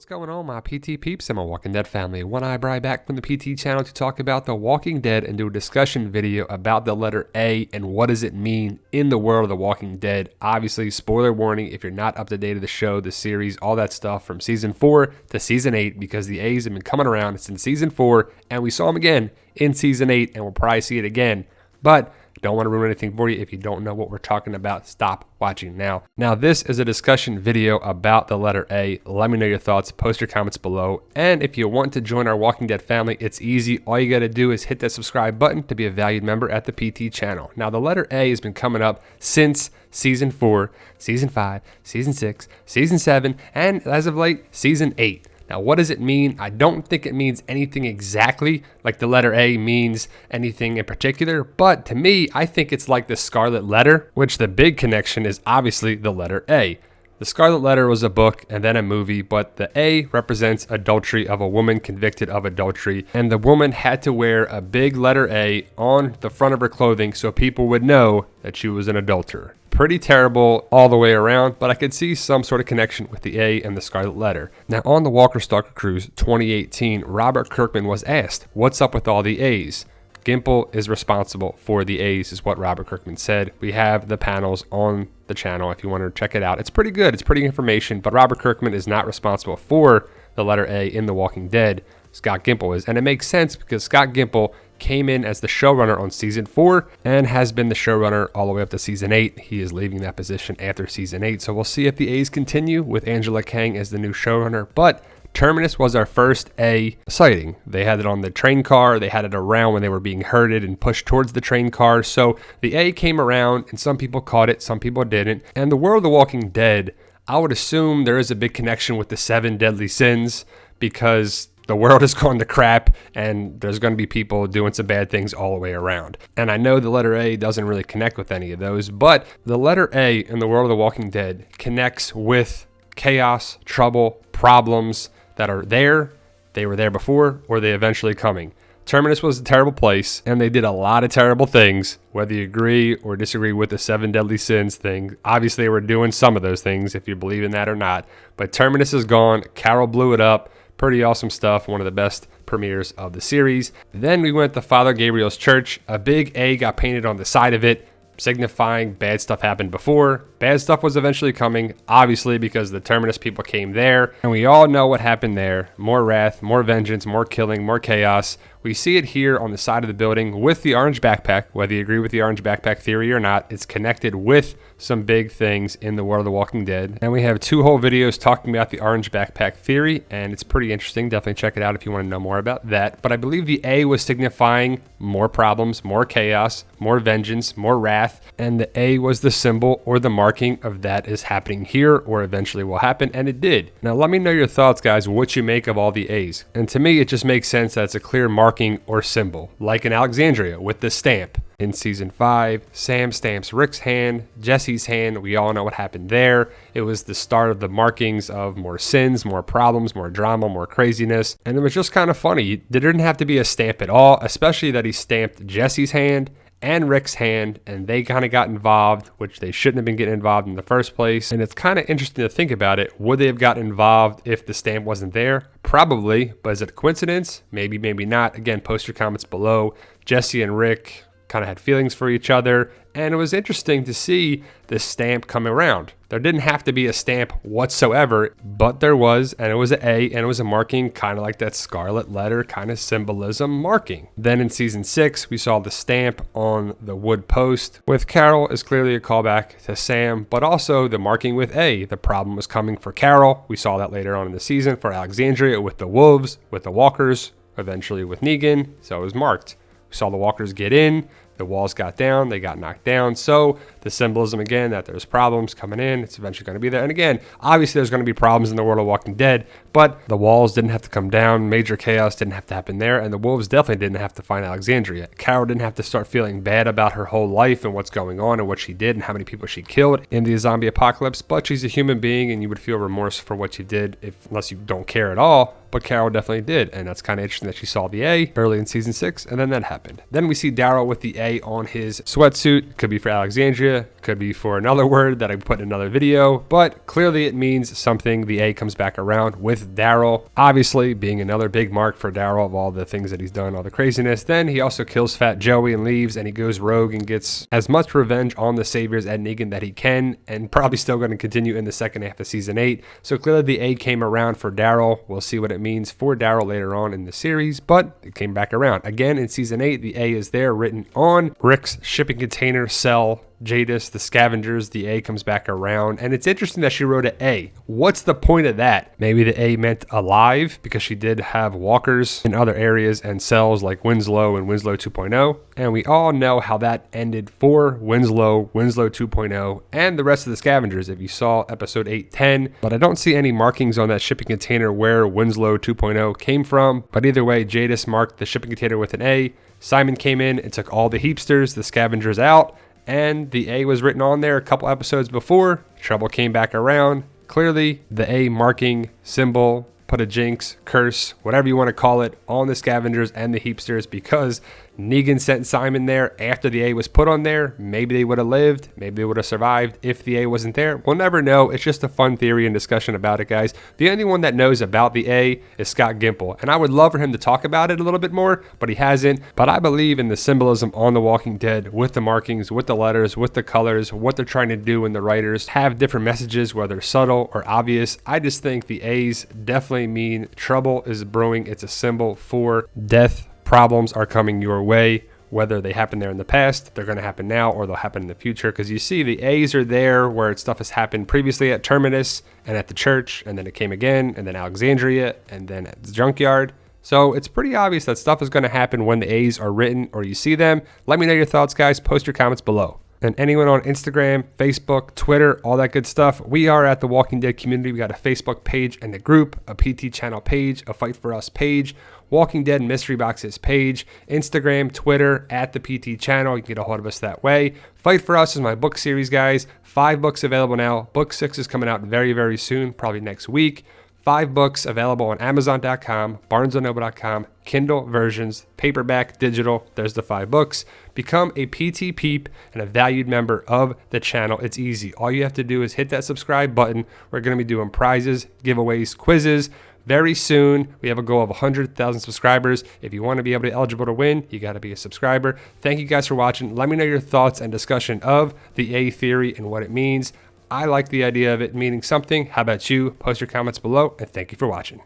What's going on, my PT peeps and my Walking Dead family? One Eyebrow back from the PT channel to talk about The Walking Dead and do a discussion video about the letter A and what does it mean in the world of The Walking Dead. Obviously, spoiler warning if you're not up to date of the show, the series, all that stuff from season 4 to season 8 because the A's have been coming around. It's in season 4 and we saw them again in season 8 and we'll probably see it again. But don't want to ruin anything for you. If you don't know what we're talking about, stop watching now. Now, this is a discussion video about the letter A. Let me know your thoughts. Post your comments below. And if you want to join our Walking Dead family, it's easy. All you got to do is hit that subscribe button to be a valued member at the PT channel. Now, the letter A has been coming up since season 4, season 5, season 6, season 7, and as of late, season 8. Now, what does it mean? I don't think it means anything exactly like the letter A means anything in particular, but to me, I think it's like the Scarlet Letter, which the big connection is obviously the letter A. The Scarlet Letter was a book and then a movie, but the A represents adultery of a woman convicted of adultery, and the woman had to wear a big letter A on the front of her clothing so people would know that she was an adulterer. Pretty terrible all the way around, but I could see some sort of connection with the A and the Scarlet Letter. Now, on the Walker Stalker Cruise 2018, Robert Kirkman was asked, what's up with all the A's? Gimple is responsible for the A's, is what Robert Kirkman said. We have the panels on the channel if you want to check it out. It's pretty good. It's pretty information, but Robert Kirkman is not responsible for the letter A in The Walking Dead. Scott Gimple is, and it makes sense because Scott Gimple came in as the showrunner on season 4 and has been the showrunner all the way up to season 8. He is leaving that position after season 8, so we'll see if the A's continue with Angela Kang as the new showrunner. But Terminus was our first A sighting. They had it on the train car. They had it around when they were being herded and pushed towards the train car. So the A came around and some people caught it, some people didn't. And the world of The Walking Dead, I would assume there is a big connection with the 7 deadly sins because the world is going to crap and there's going to be people doing some bad things all the way around. And I know the letter A doesn't really connect with any of those, but the letter A in the world of The Walking Dead connects with chaos, trouble, problems that are there. They were there before or they eventually coming. Terminus was a terrible place and they did a lot of terrible things, whether you agree or disagree with the 7 deadly sins thing. Obviously, they were doing some of those things if you believe in that or not, but Terminus is gone. Carol blew it up. Pretty awesome stuff, one of the best premieres of the series. Then we went to Father Gabriel's church. A big A got painted on the side of it, signifying bad stuff happened before. Bad stuff was eventually coming, obviously, because the Terminus people came there. And we all know what happened there. More wrath, more vengeance, more killing, more chaos. We see it here on the side of the building with the orange backpack. Whether you agree with the orange backpack theory or not, it's connected with some big things in the world of The Walking Dead. And we have 2 whole videos talking about the orange backpack theory, and it's pretty interesting. Definitely check it out if you want to know more about that. But I believe the A was signifying more problems, more chaos, more vengeance, more wrath, and the A was the symbol or the marking of that is happening here or eventually will happen, and it did. Now let me know your thoughts, guys, what you make of all the A's. And to me, it just makes sense that it's a clear marking or symbol, like in Alexandria with the stamp. In season 5, Sam stamps Rick's hand, Jesse's hand. We all know what happened there. It was the start of the markings of more sins, more problems, more drama, more craziness. And it was just kind of funny. There didn't have to be a stamp at all, especially that he stamped Jesse's hand and Rick's hand, and they kind of got involved, which they shouldn't have been getting involved in the first place. And it's kind of interesting to think about it. Would they have gotten involved if the stamp wasn't there? Probably, but is it a coincidence? Maybe, maybe not. Again, post your comments below. Jesse and Rick kind of had feelings for each other, and it was interesting to see this stamp come around. There didn't have to be a stamp whatsoever, but there was, and it was an A, and it was a marking kind of like that Scarlet Letter kind of symbolism marking. Then in season 6, we saw the stamp on the wood post with Carol is clearly a callback to Sam, but also the marking with A. The problem was coming for Carol. We saw that later on in the season for Alexandria with the wolves, with the walkers, eventually with Negan, so it was marked. We saw the walkers get in, the walls got down, they got knocked down. So the symbolism again that there's problems coming in, it's eventually going to be there. And again, obviously there's going to be problems in the world of Walking Dead, but the walls didn't have to come down, major chaos didn't have to happen there, and the wolves definitely didn't have to find Alexandria. Carol didn't have to start feeling bad about her whole life and what's going on and what she did and how many people she killed in the zombie apocalypse, but she's a human being and you would feel remorse for what you did unless you don't care at all. But Carol definitely did, and that's kind of interesting that she saw the A early in season 6, and then that happened. Then we see Daryl with the A A on his sweatsuit. Could be for Alexandria, could be for another word that I put in another video, but clearly it means something. The A comes back around with Daryl, obviously being another big mark for Daryl of all the things that he's done, all the craziness. Then he also kills Fat Joey and leaves, and he goes rogue and gets as much revenge on the Saviors and Negan that he can, and probably still going to continue in the second half of season 8. So clearly the A came around for Daryl. We'll see what it means for Daryl later on in the series, but it came back around. Again, in season 8, the A is there written on Rick's shipping container cell. Jadis, the scavengers, the A comes back around. And it's interesting that she wrote an A. What's the point of that? Maybe the A meant alive, because she did have walkers in other areas and cells like Winslow and Winslow 2.0. And we all know how that ended for Winslow, Winslow 2.0, and the rest of the scavengers if you saw episode 8-10. But I don't see any markings on that shipping container where Winslow 2.0 came from. But either way, Jadis marked the shipping container with an A. Simon came in and took all the heapsters, the scavengers out. And the A was written on there a couple episodes before. Trouble came back around. Clearly, the A marking symbol put a jinx, curse, whatever you want to call it, on the scavengers and the heapsters, because Negan sent Simon there after the A was put on there. Maybe they would have lived. Maybe they would have survived if the A wasn't there. We'll never know. It's just a fun theory and discussion about it, guys. The only one that knows about the A is Scott Gimple, and I would love for him to talk about it a little bit more, but he hasn't. But I believe in the symbolism on The Walking Dead with the markings, with the letters, with the colors, what they're trying to do, and the writers have different messages, whether subtle or obvious. I just think the A's definitely mean trouble is brewing. It's a symbol for death. Problems are coming your way, whether they happen there in the past, they're going to happen now, or they'll happen in the future. Because you see the A's are there where stuff has happened previously at Terminus and at the church, and then it came again, and then Alexandria, and then at the junkyard. So it's pretty obvious that stuff is going to happen when the A's are written or you see them. Let me know your thoughts, guys. Post your comments below. And anyone on Instagram, Facebook, Twitter, all that good stuff, we are at the Walking Dead community. We got a Facebook page and a group, a PT channel page, a Fight For Us page, Walking Dead Mystery Boxes page, Instagram, Twitter, at the PT channel. You can get a hold of us that way. Fight For Us is my book series, guys. 5 books available now. Book 6 is coming out very, very soon, probably next week. 5 books available on Amazon.com, BarnesandNoble.com, Kindle versions, paperback, digital. There's the 5 books. Become a PT Peep and a valued member of the channel. It's easy. All you have to do is hit that subscribe button. We're going to be doing prizes, giveaways, quizzes. Very soon, we have a goal of 100,000 subscribers. If you want to be able to eligible to win, you got to be a subscriber. Thank you guys for watching. Let me know your thoughts and discussion of the A theory and what it means. I like the idea of it meaning something. How about you? Post your comments below, and thank you for watching.